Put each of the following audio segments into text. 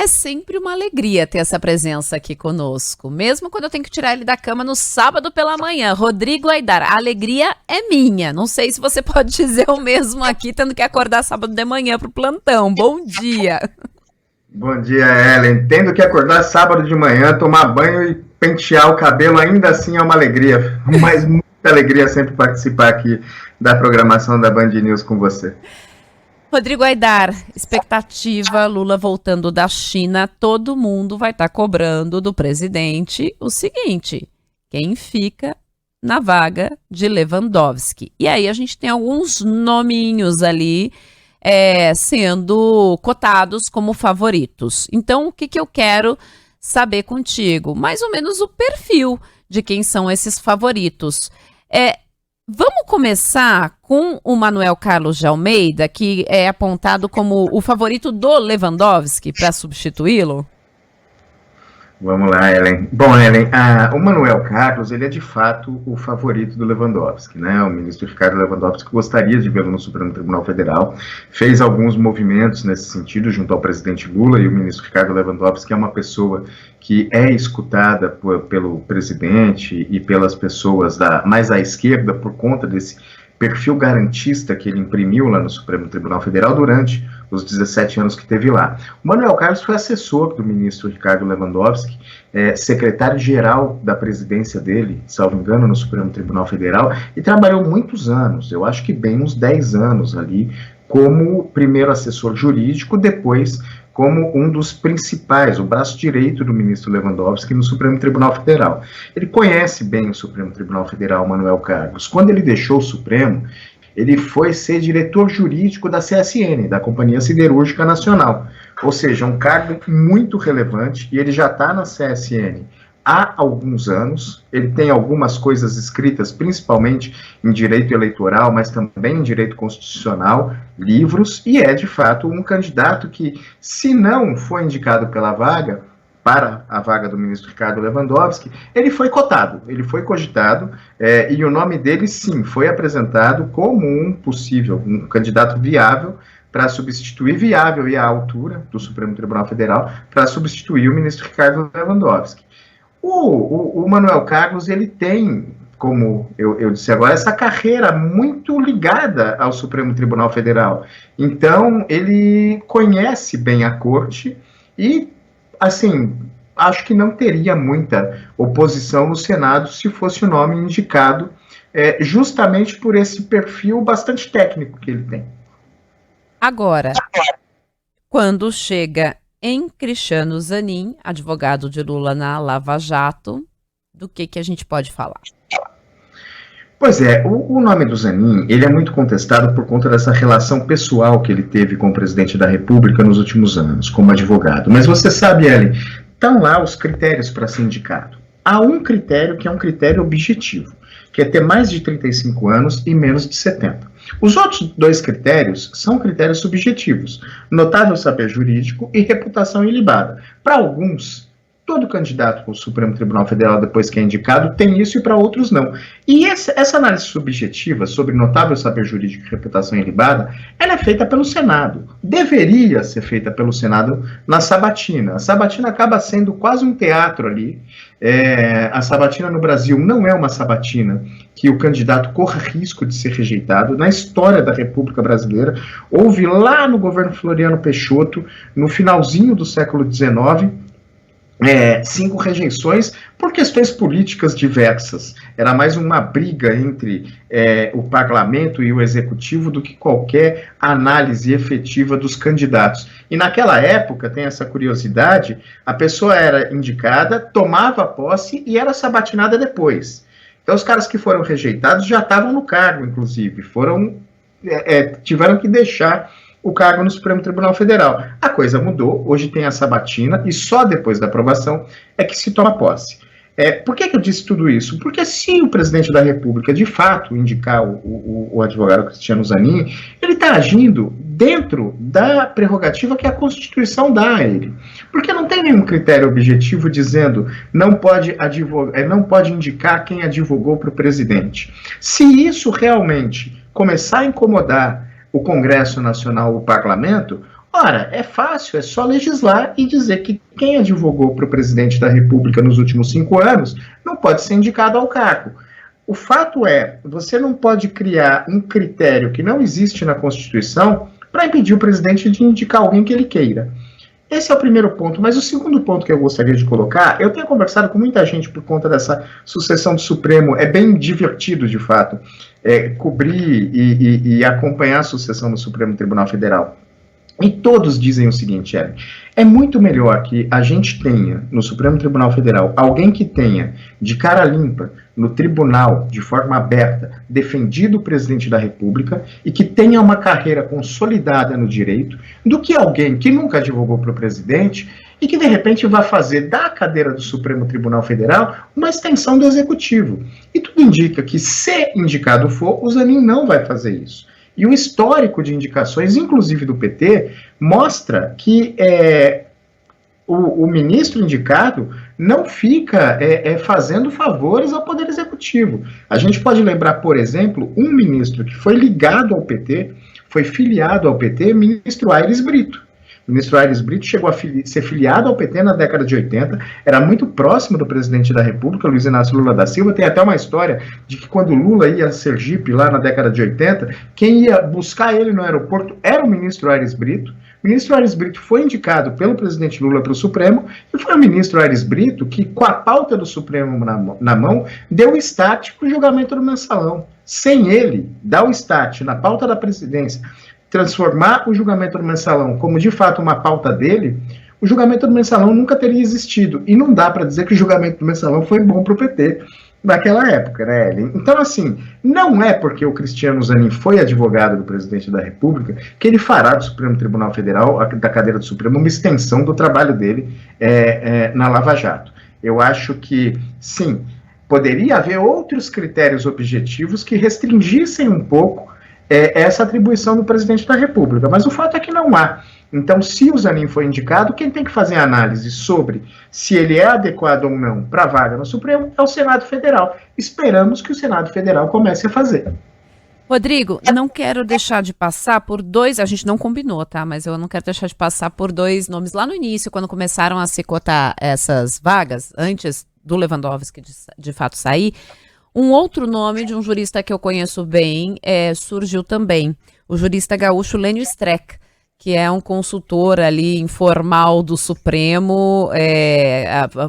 É sempre uma alegria ter essa presença aqui conosco, mesmo quando eu tenho que tirar ele da cama no sábado pela manhã. Rodrigo Aidar, a alegria é minha. Não sei se você pode dizer o mesmo aqui, tendo que acordar sábado de manhã para o plantão. Bom dia. Bom dia, Ellen. Tendo que acordar sábado de manhã, tomar banho e pentear o cabelo, ainda assim é uma alegria. Mas muita alegria sempre participar aqui da programação da Band News com você. Rodrigo Aidar, expectativa, Lula voltando da China, todo mundo vai estar cobrando do presidente o seguinte: quem fica na vaga de Lewandowski? E aí a gente tem alguns nominhos ali sendo cotados como favoritos. Então, o que eu quero saber contigo? Mais ou menos o perfil de quem são esses favoritos. Vamos começar com o Manuel Carlos de Almeida, que é apontado como o favorito do Lewandowski para substituí-lo? Vamos lá, Ellen. Bom, Ellen, o Manuel Carlos, ele é de fato o favorito do Lewandowski, né? O ministro Ricardo Lewandowski gostaria de vê-lo no Supremo Tribunal Federal, fez alguns movimentos nesse sentido junto ao presidente Lula, e o ministro Ricardo Lewandowski é uma pessoa que é escutada pelo presidente e pelas pessoas mais à esquerda por conta desse perfil garantista que ele imprimiu lá no Supremo Tribunal Federal durante os 17 anos que teve lá. O Manuel Carlos foi assessor do ministro Ricardo Lewandowski, secretário-geral da presidência dele, salvo engano, no Supremo Tribunal Federal, e trabalhou muitos anos, eu acho que bem uns 10 anos ali, como primeiro assessor jurídico, depois como um dos principais, o braço direito do ministro Lewandowski no Supremo Tribunal Federal. Ele conhece bem o Supremo Tribunal Federal, Manuel Carlos. Quando ele deixou o Supremo, ele foi ser diretor jurídico da CSN, da Companhia Siderúrgica Nacional, ou seja, um cargo muito relevante, e ele já está na CSN há alguns anos. Ele tem algumas coisas escritas, principalmente em direito eleitoral, mas também em direito constitucional, livros, e é, de fato, um candidato que, se não foi indicado pela vaga, para a vaga do ministro Ricardo Lewandowski, ele foi cotado, ele foi cogitado, e o nome dele, sim, foi apresentado como um candidato viável para substituir, viável e à altura do Supremo Tribunal Federal, para substituir o ministro Ricardo Lewandowski. O Manuel Carlos, ele tem, como eu disse agora, essa carreira muito ligada ao Supremo Tribunal Federal. Então, ele conhece bem a corte e, assim, acho que não teria muita oposição no Senado se fosse o nome indicado, justamente por esse perfil bastante técnico que ele tem. Agora, quando chega em Cristiano Zanin, advogado de Lula na Lava Jato, do que a gente pode falar? Pois é, o nome do Zanin, ele é muito contestado por conta dessa relação pessoal que ele teve com o presidente da República nos últimos anos, como advogado. Mas você sabe, Ellen, estão lá os critérios para ser indicado. Há um critério que é um critério objetivo, que é ter mais de 35 anos e menos de 70. Os outros dois critérios são critérios subjetivos: notável saber jurídico e reputação ilibada. Para alguns, todo candidato ao Supremo Tribunal Federal, depois que é indicado, tem isso, e para outros não. E essa análise subjetiva sobre notável saber jurídico e reputação ilibada, ela é feita pelo Senado. Deveria ser feita pelo Senado na sabatina. A sabatina acaba sendo quase um teatro ali. A sabatina no Brasil não é uma sabatina que o candidato corra risco de ser rejeitado. Na história da República Brasileira, houve lá no governo Floriano Peixoto, no finalzinho do século XIX, 5 rejeições por questões políticas diversas. Era mais uma briga entre o parlamento e o executivo do que qualquer análise efetiva dos candidatos. E naquela época, tem essa curiosidade, a pessoa era indicada, tomava posse e era sabatinada depois. Então os caras que foram rejeitados já estavam no cargo, inclusive, tiveram que deixar o cargo no Supremo Tribunal Federal. A coisa mudou, hoje tem a sabatina, e só depois da aprovação é que se toma posse. Por que eu disse tudo isso? Porque se o presidente da República, de fato, indicar o advogado Cristiano Zanin, ele está agindo dentro da prerrogativa que a Constituição dá a ele. Porque não tem nenhum critério objetivo dizendo não pode indicar quem advogou para o presidente. Se isso realmente começar a incomodar o Congresso Nacional, o Parlamento, Ora, é fácil, é só legislar e dizer que quem advogou para o presidente da República nos últimos 5 anos não pode ser indicado ao cargo. O fato é, você não pode criar um critério que não existe na Constituição para impedir o presidente de indicar alguém que ele queira. Esse é o primeiro ponto, mas o segundo ponto que eu gostaria de colocar, eu tenho conversado com muita gente por conta dessa sucessão do Supremo, é bem divertido, de fato, cobrir e acompanhar a sucessão do Supremo Tribunal Federal. E todos dizem o seguinte, Ellen, é muito melhor que a gente tenha no Supremo Tribunal Federal alguém que tenha de cara limpa no tribunal, de forma aberta, defendido o presidente da República e que tenha uma carreira consolidada no direito, do que alguém que nunca advogou para o presidente e que de repente vai fazer da cadeira do Supremo Tribunal Federal uma extensão do Executivo. E tudo indica que, se indicado for, o Zanin não vai fazer isso. E o histórico de indicações, inclusive do PT, mostra que o ministro indicado não fica fazendo favores ao Poder Executivo. A gente pode lembrar, por exemplo, um ministro que foi ligado ao PT, foi filiado ao PT, o ministro Aires Brito. O ministro Aires Brito chegou a ser filiado ao PT na década de 80, era muito próximo do presidente da República, Luiz Inácio Lula da Silva. Tem até uma história de que quando Lula ia a Sergipe, lá na década de 80, quem ia buscar ele no aeroporto era o ministro Aires Brito. O ministro Aires Brito foi indicado pelo presidente Lula para o Supremo, e foi o ministro Aires Brito que, com a pauta do Supremo na mão, deu start para o julgamento do Mensalão. Sem ele dar o start na pauta da presidência, transformar o julgamento do Mensalão como de fato uma pauta dele, o julgamento do Mensalão nunca teria existido. E não dá para dizer que o julgamento do Mensalão foi bom para o PT naquela época, né, Ellen? Então, assim, não é porque o Cristiano Zanin foi advogado do presidente da República que ele fará do Supremo Tribunal Federal, da cadeira do Supremo, uma extensão do trabalho dele na Lava Jato. Eu acho que, sim, poderia haver outros critérios objetivos que restringissem um pouco essa atribuição do presidente da República, mas o fato é que não há. Então, se o Zanin foi indicado, quem tem que fazer a análise sobre se ele é adequado ou não para a vaga no Supremo é o Senado Federal. Esperamos que o Senado Federal comece a fazer. Rodrigo, eu não quero deixar de passar por dois, a gente não combinou, tá? Mas eu não quero deixar de passar por dois nomes. Lá no início, quando começaram a se cotar essas vagas, antes do Lewandowski de fato sair, um outro nome de um jurista que eu conheço bem surgiu também, o jurista gaúcho Lênio Streck, que é um consultor ali informal do Supremo,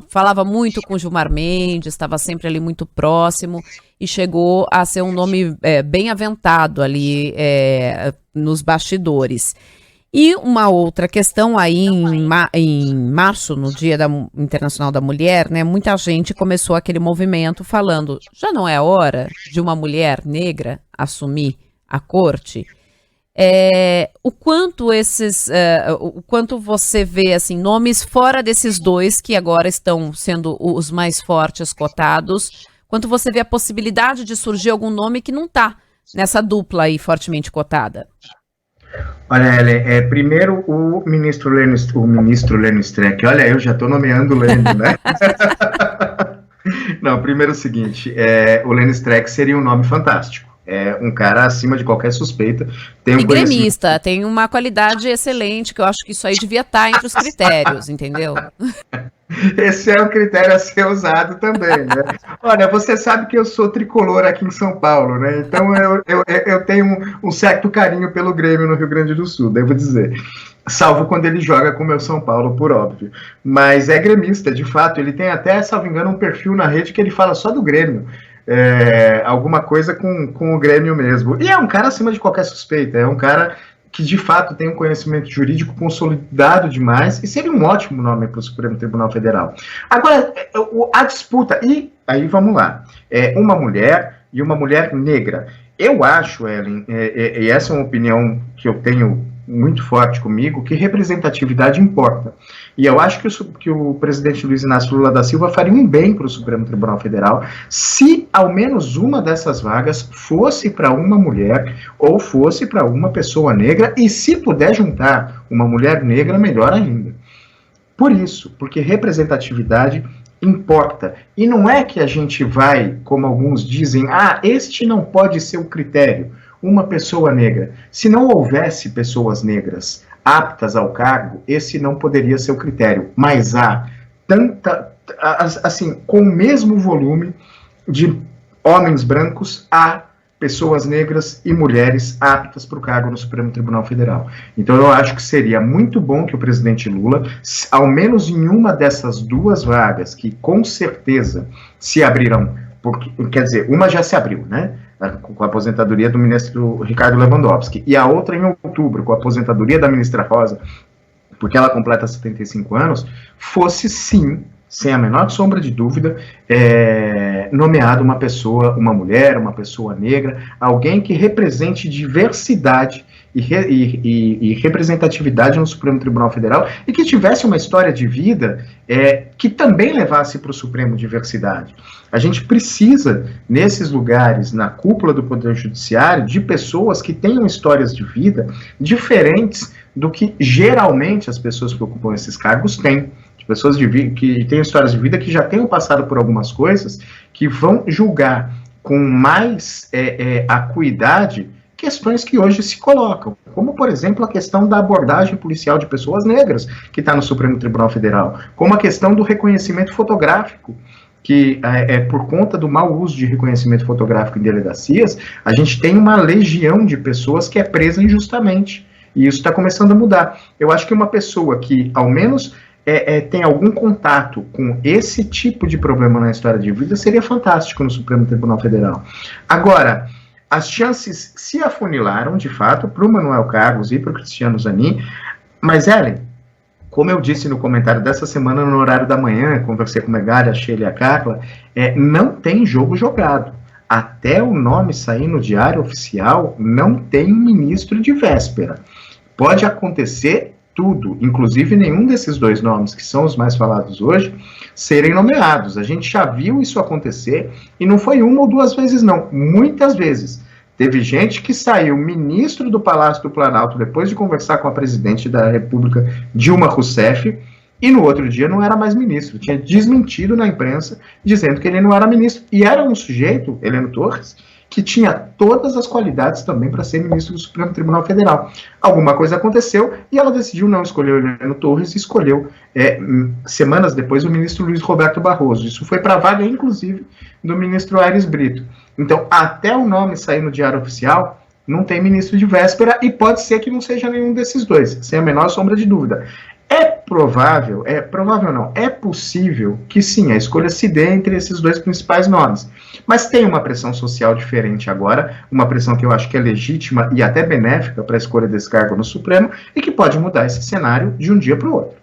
falava muito com Gilmar Mendes, estava sempre ali muito próximo e chegou a ser um nome bem aventado ali nos bastidores. E uma outra questão aí em março, no Dia Internacional da Mulher, né, muita gente começou aquele movimento falando, já não é hora de uma mulher negra assumir a corte? O quanto você vê assim, nomes fora desses dois que agora estão sendo os mais fortes cotados, quanto você vê a possibilidade de surgir algum nome que não está nessa dupla aí fortemente cotada? Olha, Ellen, primeiro o ministro Lênio Streck, olha, eu já estou nomeando o Lênio, né? Não, primeiro é o seguinte, o Lênio Streck seria um nome fantástico. É um cara acima de qualquer suspeita. Tem gremista, tem uma qualidade excelente, que eu acho que isso aí devia estar entre os critérios, entendeu? Esse é o critério a ser usado também, né? Olha, você sabe que eu sou tricolor aqui em São Paulo, né? Então eu tenho um certo carinho pelo Grêmio no Rio Grande do Sul, devo dizer. Salvo quando ele joga com o meu São Paulo, por óbvio. Mas é gremista, de fato. Ele tem até, salvo engano, um perfil na rede que ele fala só do Grêmio. Alguma coisa com o Grêmio mesmo. E é um cara acima de qualquer suspeita. É um cara que, de fato, tem um conhecimento jurídico consolidado demais e seria um ótimo nome para o Supremo Tribunal Federal. Agora, a disputa, e aí vamos lá, uma mulher e uma mulher negra. Eu acho, Ellen, e essa é uma opinião que eu tenho muito forte comigo, que representatividade importa. E eu acho que o presidente Luiz Inácio Lula da Silva faria um bem para o Supremo Tribunal Federal se ao menos uma dessas vagas fosse para uma mulher ou fosse para uma pessoa negra, e se puder juntar uma mulher negra, melhor ainda. Por isso, porque representatividade importa. E não é que a gente vai, como alguns dizem, este não pode ser o critério. uma pessoa negra. Se não houvesse pessoas negras aptas ao cargo, esse não poderia ser o critério. Mas há tanta, assim, com o mesmo volume de homens brancos, há pessoas negras e mulheres aptas para o cargo no Supremo Tribunal Federal. Então eu acho que seria muito bom que o presidente Lula, ao menos em uma dessas duas vagas, que com certeza se abrirão, porque, quer dizer, uma já se abriu, né? Com a aposentadoria do ministro Ricardo Lewandowski, e a outra em outubro, com a aposentadoria da ministra Rosa, porque ela completa 75 anos, fosse sim, sem a menor sombra de dúvida, nomeado uma pessoa, uma mulher, uma pessoa negra, alguém que represente diversidade e representatividade no Supremo Tribunal Federal e que tivesse uma história de vida que também levasse para o Supremo diversidade. A gente precisa, nesses lugares, na cúpula do Poder Judiciário, de pessoas que tenham histórias de vida diferentes do que geralmente as pessoas que ocupam esses cargos têm. Pessoas que têm histórias de vida, que já tenham passado por algumas coisas, que vão julgar com mais acuidade questões que hoje se colocam, como, por exemplo, a questão da abordagem policial de pessoas negras, que está no Supremo Tribunal Federal, como a questão do reconhecimento fotográfico, que por conta do mau uso de reconhecimento fotográfico em delegacias, a gente tem uma legião de pessoas que é presa injustamente, e isso está começando a mudar. Eu acho que uma pessoa que, ao menos, tem algum contato com esse tipo de problema na história de vida, seria fantástico no Supremo Tribunal Federal. Agora, as chances se afunilaram, de fato, para o Manuel Carlos e para o Cristiano Zanin, mas, Ellen, como eu disse no comentário dessa semana, no horário da manhã, conversei com o Megali, a Sheila e a Carla, não tem jogo jogado. Até o nome sair no Diário Oficial, não tem ministro de véspera. Pode acontecer tudo, inclusive nenhum desses dois nomes, que são os mais falados hoje, serem nomeados. A gente já viu isso acontecer, e não foi uma ou duas vezes, não, muitas vezes. Teve gente que saiu ministro do Palácio do Planalto depois de conversar com a presidente da República, Dilma Rousseff, e no outro dia não era mais ministro, tinha desmentido na imprensa, dizendo que ele não era ministro, e era um sujeito, Heleno Torres, que tinha todas as qualidades também para ser ministro do Supremo Tribunal Federal. Alguma coisa aconteceu e ela decidiu não escolher o Heleno Torres e escolheu, semanas depois, o ministro Luiz Roberto Barroso. Isso foi para a vaga, inclusive, do ministro Aires Brito. Então, até o nome sair no Diário Oficial, não tem ministro de véspera e pode ser que não seja nenhum desses dois, sem a menor sombra de dúvida. É possível que sim, a escolha se dê entre esses dois principais nomes. Mas tem uma pressão social diferente agora, uma pressão que eu acho que é legítima e até benéfica para a escolha desse cargo no Supremo e que pode mudar esse cenário de um dia para o outro.